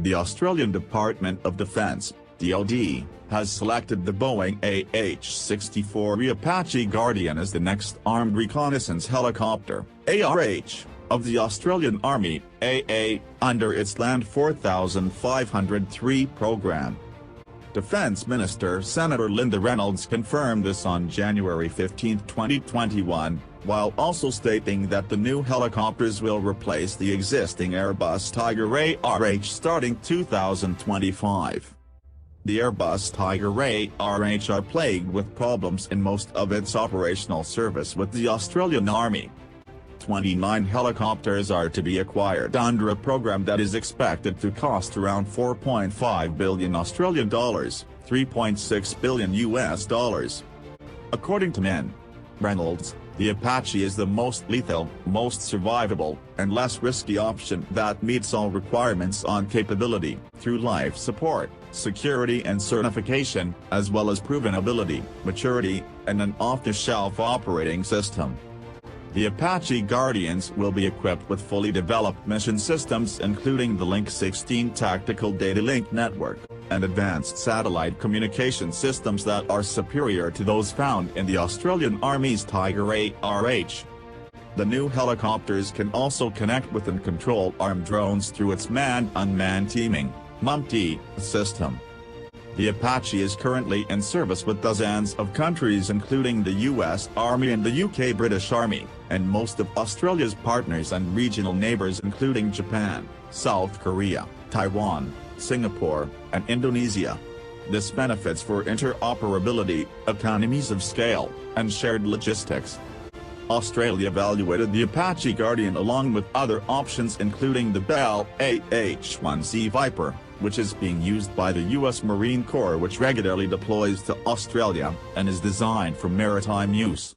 The Australian Department of Defence, DoD, has selected the Boeing AH-64E Apache Guardian as the next Armed Reconnaissance Helicopter, ARH, of the Australian Army, AA, under its Land 4503 program. Defence Minister Senator Reynolds confirmed this on January 15, 2021, while also stating that the new helicopters will replace the existing Airbus Tiger ARH starting 2025. The Airbus Tiger ARH are plagued with problems in most of its operational service with the Australian Army. 29 helicopters are to be acquired under a program that is expected to cost around 4.5 billion Australian dollars, $3.6 billion US. According to Reynolds, the Apache is the most lethal, most survivable, and less risky option that meets all requirements on capability, through life support, security and certification, as well as proven ability, maturity, and an off-the-shelf operating system. The Apache Guardians will be equipped with fully developed mission systems including the Link 16 Tactical Data Link Network, and advanced satellite communication systems that are superior to those found in the Australian Army's Tiger ARH. The new helicopters can also connect with and control armed drones through its manned-unmanned teaming (MUMT) system. The Apache is currently in service with dozens of countries including the US Army and the UK British Army, and most of Australia's partners and regional neighbours including Japan, South Korea, Taiwan, Singapore, and Indonesia. This benefits for interoperability, economies of scale, and shared logistics. Australia evaluated the Apache Guardian along with other options including the Bell AH-1C Viper, which is being used by the U.S. Marine Corps, which regularly deploys to Australia, and is designed for maritime use.